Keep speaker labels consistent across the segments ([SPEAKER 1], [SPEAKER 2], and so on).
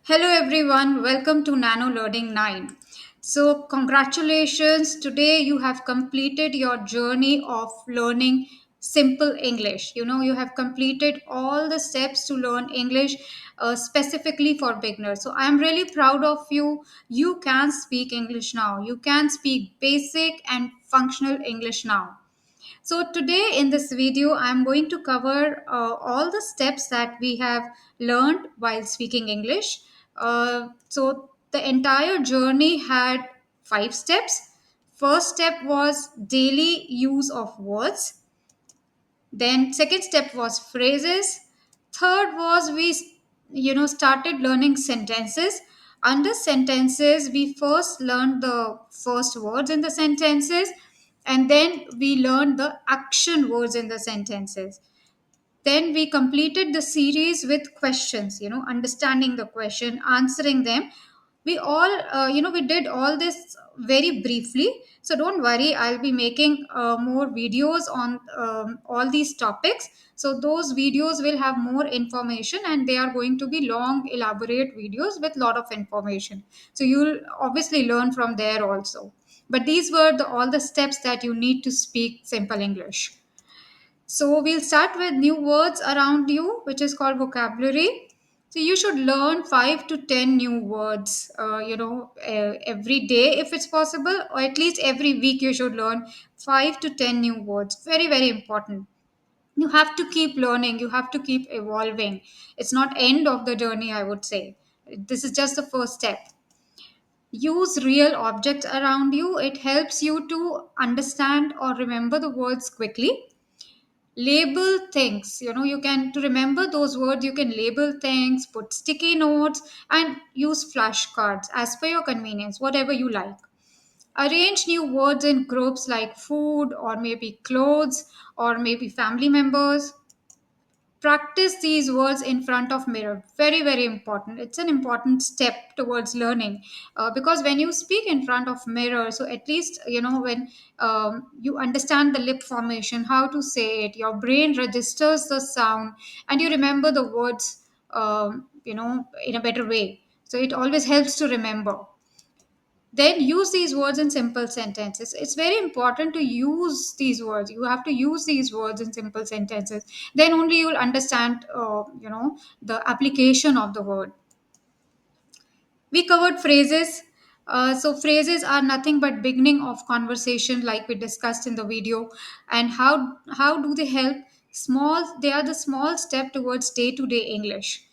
[SPEAKER 1] Hello everyone, welcome to Nano Learning 9. So, congratulations, today you have completed your journey of learning simple English. You have completed all the steps to learn English specifically for beginners. So, I'm really proud of you. You can speak English now, you can speak basic and functional English now. So today in this video, I'm going to cover all the steps that we have learned while speaking English. So the entire journey had 5 steps. First step was daily use of words. Then second step was phrases. Third was we started learning sentences. Under sentences, we first learned the first words in the sentences, and then we learned the action words in the sentences. Then we completed the series with questions, understanding the question, answering them. We did all this very briefly. So don't worry, I'll be making more videos on all these topics. So those videos will have more information, and they are going to be long, elaborate videos with lot of information. So you'll obviously learn from there also. But these were all the steps that you need to speak simple English. So we'll start with new words around you, which is called vocabulary. So you should learn 5 to 10 new words, every day if it's possible, or at least every week you should learn 5 to 10 new words. Very, very important. You have to keep learning. You have to keep evolving. It's not end of the journey, I would say. This is just the first step. Use real objects around you. It helps you to understand or remember the words quickly. Label things, you can, to remember those words, you can label things, put sticky notes, and use flashcards as per your convenience, whatever you like. Arrange new words in groups like food, or maybe clothes, or maybe family members. Practice these words in front of mirror. Very, very important. It's an important step towards learning, because when you speak in front of mirror, so at least when you understand the lip formation, how to say it, your brain registers the sound, and you remember the words in a better way. So it always helps to remember. Then use these words in simple sentences. It's very important to use these words. You have to use these words in simple sentences. Then only you will understand the application of the word. We covered phrases. So phrases are nothing but beginning of conversation, like we discussed in the video. And how do they help? They are the small step towards day to day English.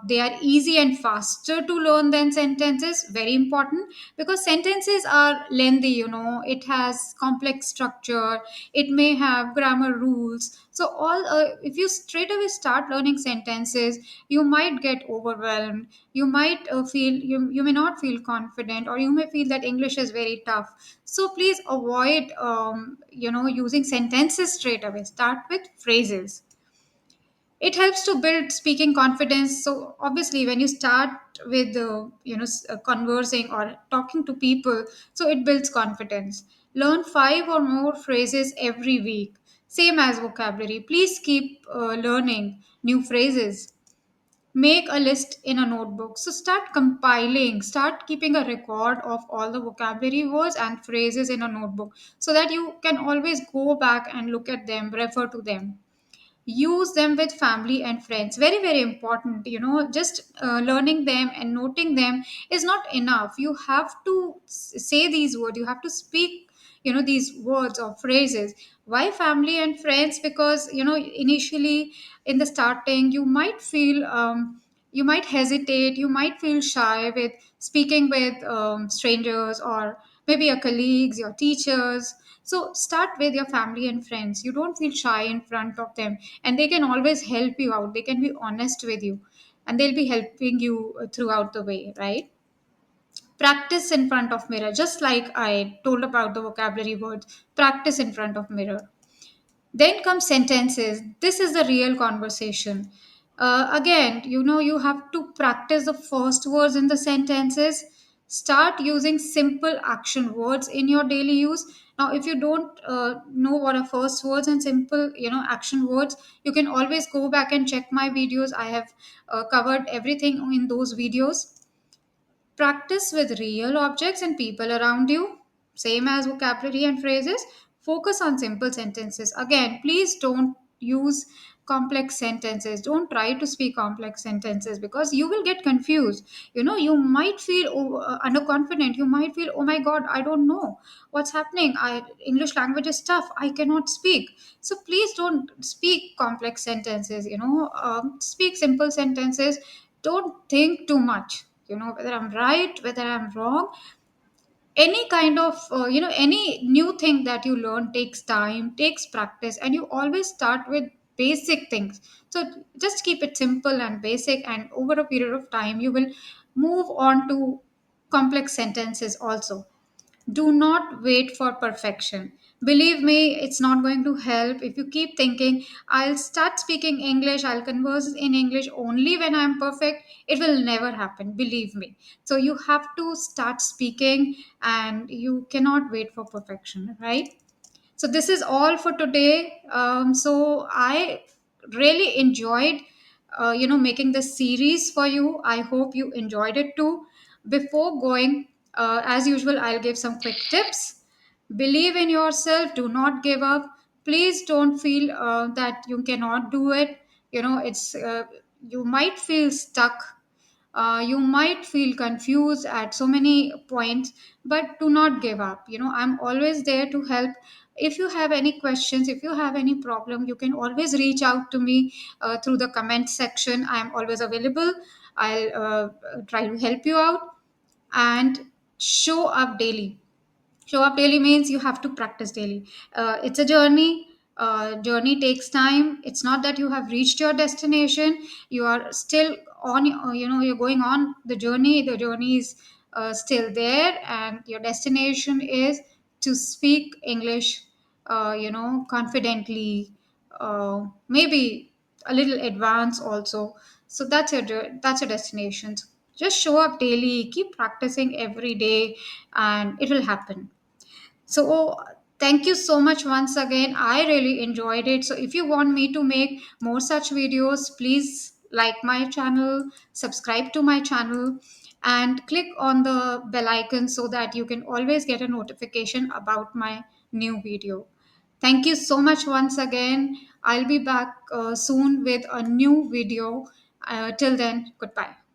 [SPEAKER 1] They are easy and faster to learn than sentences. Very important, because sentences are lengthy. It has complex structure, it may have grammar rules. So all if you straight away start learning sentences, you might get overwhelmed. You might you may not feel confident, or you may feel that English is very tough. So please avoid using sentences straight away. Start with phrases. It helps to build speaking confidence. So obviously when you start with conversing or talking to people, so it builds confidence. Learn 5 or more phrases every week, same as vocabulary. Please keep learning new phrases. Make a list in a notebook. So start compiling, start keeping a record of all the vocabulary words and phrases in a notebook, so that you can always go back and look at them, refer to them. Use them with family and friends. Very, very important. Just learning them and noting them is not enough. You have to say these words, you have to speak these words or phrases. Why family and friends? Because initially, in the starting, you might hesitate, you might feel shy with speaking with strangers, or maybe your colleagues, your teachers. So start with your family and friends. You don't feel shy in front of them, and they can always help you out. They can be honest with you, and they'll be helping you throughout the way, right? Practice in front of mirror, just like I told about the vocabulary words. Practice in front of mirror. Then come sentences. This is the real conversation. Again, you have to practice the first words in the sentences. Start using simple action words in your daily use. Now if you don't know what are first words and simple action words, you can always go back and check my videos. I have covered everything in those videos. Practice with real objects and people around you, same as vocabulary and phrases. Focus on simple sentences. Again, please don't use complex sentences. Don't try to speak complex sentences because you will get confused. You might feel underconfident. You might feel, oh my God, I don't know what's happening. English language is tough. I cannot speak. So please don't speak complex sentences. Speak simple sentences. Don't think too much, whether I'm right, whether I'm wrong. Any kind of any new thing that you learn takes time, takes practice, and you always start with basic things. So just keep it simple and basic, and over a period of time you will move on to complex sentences also. Do not wait for perfection. Believe me, it's not going to help if you keep thinking, I'll start speaking English, I'll converse in English only when I'm perfect. It will never happen, believe me. So you have to start speaking and you cannot wait for perfection, right? So this is all for today. So I really enjoyed making this series for you. I hope you enjoyed it too. Before going, as usual, I'll give some quick tips. Believe in yourself. Do not give up. Please don't feel that you cannot do it. It's you might feel stuck. You might feel confused at so many points, but do not give up. I'm always there to help. If you have any questions, if you have any problem, you can always reach out to me through the comment section. I'm always available. I'll try to help you out. And show up daily. Show up daily means you have to practice daily. It's a journey. Journey takes time. It's not that you have reached your destination. You are still on. You're going on the journey. The journey is still there, and your destination is to speak English. Confidently. Maybe a little advanced also. So that's your destination. Just show up daily. Keep practicing every day, and it will happen. So, thank you so much once again. I really enjoyed it. So, if you want me to make more such videos, please like my channel, subscribe to my channel, and click on the bell icon so that you can always get a notification about my new video. Thank you so much once again. I'll be back soon with a new video. Till then, goodbye.